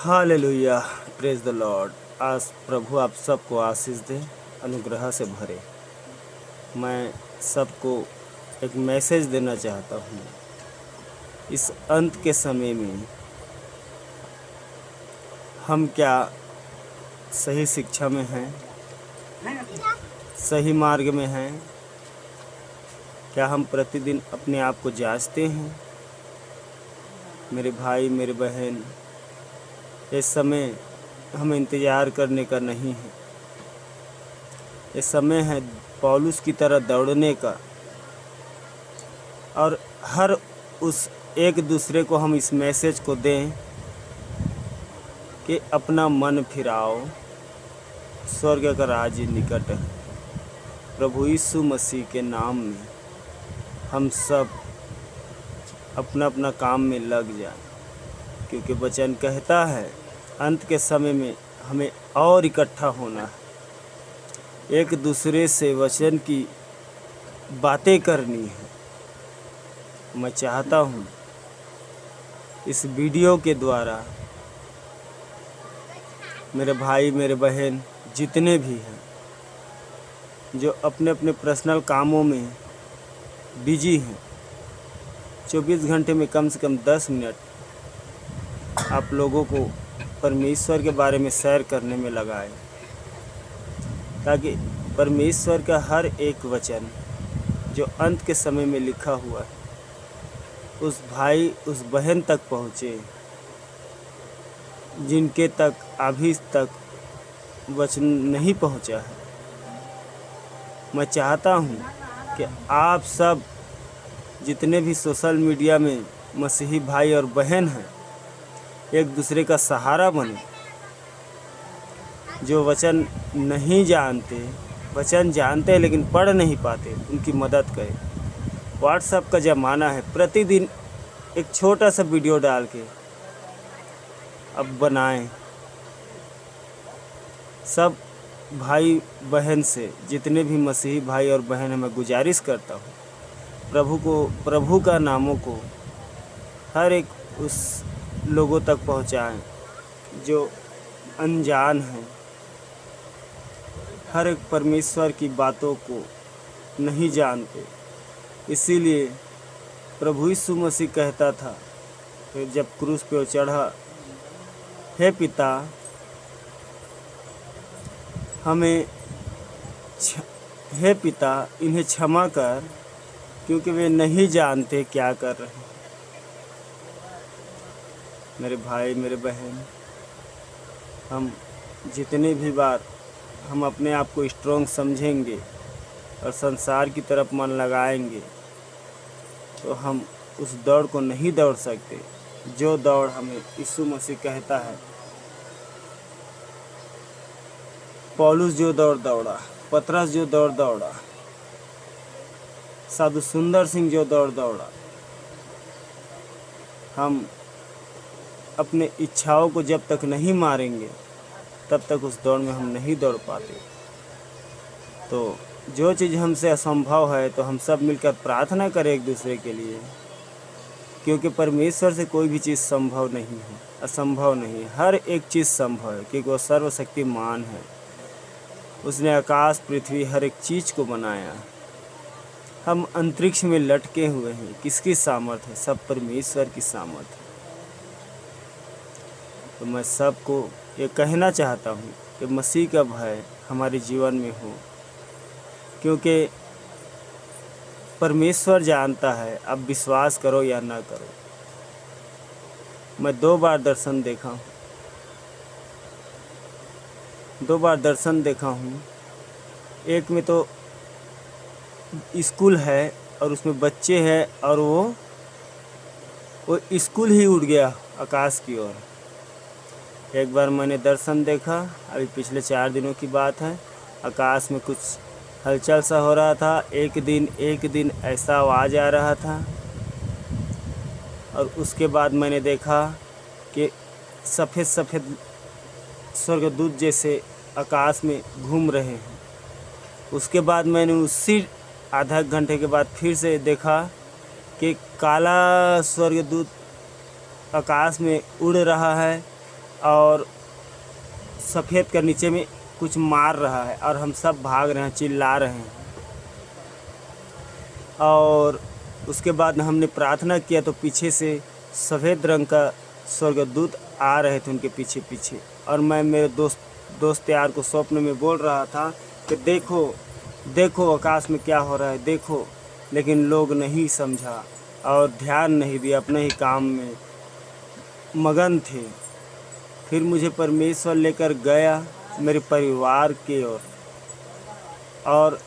Hallelujah, praise the Lord. आज प्रभु आप सबको आशीष दे, अनुग्रह से भरे। मैं सबको एक मैसेज देना चाहता हूँ। इस अंत के समय में हम क्या सही शिक्षा में हैं, सही मार्ग में हैं? क्या हम प्रतिदिन अपने आप को जांचते हैं? मेरे भाई, मेरे बहन, ये समय हमें इंतज़ार करने का नहीं है। ये समय है पौलुस की तरह दौड़ने का, और हर उस एक दूसरे को हम इस मैसेज को दें कि अपना मन फिराओ, स्वर्ग का राज्य निकट है। प्रभु यीशु मसीह के नाम में हम सब अपना अपना काम में लग जाएं, क्योंकि वचन कहता है अंत के समय में हमें और इकट्ठा होना है, एक दूसरे से वचन की बातें करनी है। मैं चाहता हूँ इस वीडियो के द्वारा मेरे भाई, मेरे बहन जितने भी हैं, जो अपने अपने पर्सनल कामों में बिजी हैं, 24 घंटे में कम से कम 10 मिनट आप लोगों को परमेश्वर के बारे में शेयर करने में लगाएं, ताकि परमेश्वर का हर एक वचन जो अंत के समय में लिखा हुआ है उस भाई, उस बहन तक पहुँचे, जिनके तक अभी तक वचन नहीं पहुँचा है। मैं चाहता हूँ कि आप सब जितने भी सोशल मीडिया में मसीही भाई और बहन हैं, एक दूसरे का सहारा बने। जो वचन नहीं जानते, वचन जानते हैं लेकिन पढ़ नहीं पाते, उनकी मदद करें। व्हाट्सएप का ज़माना है, प्रतिदिन एक छोटा सा वीडियो डाल के अब बनाएं। सब भाई बहन से, जितने भी मसीही भाई और बहन हैं, मैं गुजारिश करता हूँ प्रभु का नामों को हर एक उस लोगों तक पहुँचाएं जो अनजान हैं, हर एक परमेश्वर की बातों को नहीं जानते। इसीलिए प्रभु यीशु मसीह कहता था कि जब क्रूस पे वो चढ़ा, हे पिता, हे पिता, इन्हें क्षमा कर, क्योंकि वे नहीं जानते क्या कर रहे हैं। मेरे भाई, मेरे बहन, हम जितने भी बार हम अपने आप को स्ट्रॉन्ग समझेंगे और संसार की तरफ मन लगाएंगे, तो हम उस दौड़ को नहीं दौड़ सकते जो दौड़ हमें यीशु मसीह कहता है। पौलुस जो दौड़ दौड़ा, पतरस जो दौड़ दौड़ा, साधु सुंदर सिंह जो दौड़ दौड़ा, हम अपने इच्छाओं को जब तक नहीं मारेंगे तब तक उस दौड़ में हम नहीं दौड़ पाते। तो जो चीज़ हमसे असंभव है, तो हम सब मिलकर प्रार्थना करें एक दूसरे के लिए, क्योंकि परमेश्वर से कोई भी चीज़ संभव नहीं है, असंभव नहीं है। हर एक चीज़ संभव है, क्योंकि वो सर्वशक्तिमान है। उसने आकाश, पृथ्वी, हर एक चीज़ को बनाया। हम अंतरिक्ष में लटके हुए हैं, किसकी सामर्थ है? सब परमेश्वर की सामर्थ है। तो मैं सबको ये कहना चाहता हूँ कि मसीह का भय हमारे जीवन में हो, क्योंकि परमेश्वर जानता है अब विश्वास करो या ना करो। मैं 2 बार दर्शन देखा हूँ, 2 बार दर्शन देखा हूँ। एक में तो स्कूल है और उसमें बच्चे हैं, और वो स्कूल ही उड़ गया आकाश की ओर। एक बार मैंने दर्शन देखा, अभी पिछले 4 दिनों की बात है, आकाश में कुछ हलचल सा हो रहा था। एक दिन ऐसा आवाज़ आ रहा था, और उसके बाद मैंने देखा कि सफ़ेद सफ़ेद स्वर्गदूत जैसे आकाश में घूम रहे हैं। उसके बाद मैंने उसी आधा घंटे के बाद फिर से देखा कि काला स्वर्गदूत आकाश में उड़ रहा है, और सफ़ेद का नीचे में कुछ मार रहा है और हम सब भाग रहे हैं, चिल्ला रहे हैं। और उसके बाद हमने प्रार्थना किया तो पीछे से सफ़ेद रंग का स्वर्गदूत आ रहे थे उनके पीछे पीछे। और मैं मेरे दोस्त यार को स्वप्न में बोल रहा था कि देखो देखो आकाश में क्या हो रहा है, देखो। लेकिन लोग नहीं समझा और ध्यान नहीं दिया, अपने ही काम में मगन थे। फिर मुझे परमेश्वर लेकर गया मेरे परिवार की ओर, और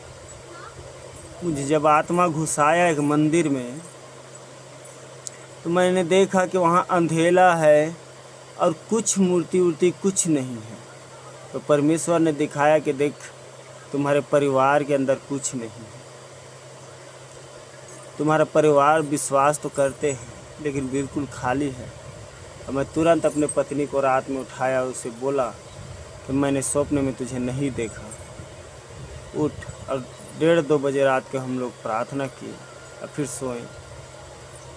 मुझे जब आत्मा घुसाया एक मंदिर में तो मैंने देखा कि वहाँ अंधेला है और कुछ मूर्ति वूर्ति कुछ नहीं है। तो परमेश्वर ने दिखाया कि देख, तुम्हारे परिवार के अंदर कुछ नहीं है। तुम्हारा परिवार विश्वास तो करते हैं लेकिन बिल्कुल खाली है। और मैं तुरंत अपने पत्नी को रात में उठाया, उसे बोला कि मैंने स्वप्न में तुझे नहीं देखा, उठ। और 1:30-2 बजे रात के हम लोग प्रार्थना किए और फिर सोए।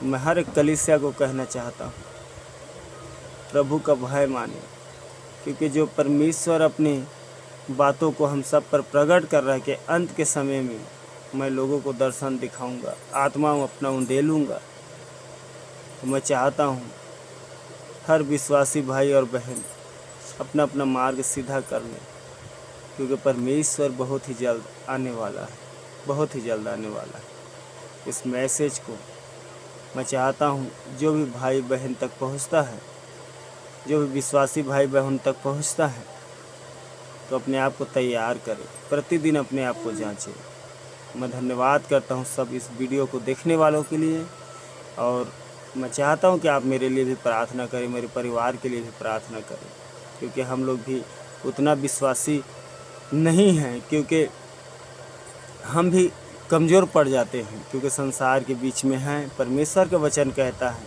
मैं हर एक कलीसिया को कहना चाहता हूँ, प्रभु का भय माने, क्योंकि जो परमेश्वर अपनी बातों को हम सब पर प्रकट कर रहा है कि अंत के समय में मैं लोगों को दर्शन दिखाऊंगा, आत्मा अपना उंडेलूँगा। तो मैं चाहता हूँ हर विश्वासी भाई और बहन अपना अपना मार्ग सीधा कर लें, क्योंकि परमेश्वर बहुत ही जल्द आने वाला है, बहुत ही जल्द आने वाला है। इस मैसेज को मैं चाहता हूँ जो भी भाई बहन तक पहुँचता है, जो भी विश्वासी भाई बहन तक पहुँचता है, तो अपने आप को तैयार करें, प्रतिदिन अपने आप को जांचें। मैं धन्यवाद करता हूँ सब इस वीडियो को देखने वालों के लिए, और मैं चाहता हूँ कि आप मेरे लिए भी प्रार्थना करें, मेरे परिवार के लिए भी प्रार्थना करें, क्योंकि हम लोग भी उतना विश्वासी नहीं हैं, क्योंकि हम भी कमज़ोर पड़ जाते हैं, क्योंकि संसार के बीच में हैं। परमेश्वर का वचन कहता है,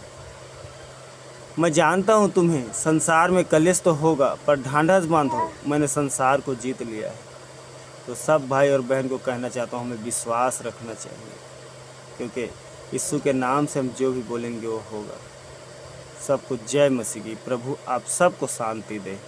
मैं जानता हूँ तुम्हें संसार में कलेश तो होगा, पर ढांढस बांधो, मैंने संसार को जीत लिया है। तो सब भाई और बहन को कहना चाहता हूँ, हमें विश्वास रखना चाहिए, क्योंकि यीशु के नाम से हम जो भी बोलेंगे वो होगा। सबको जय मसीह की। प्रभु आप सबको शांति दे।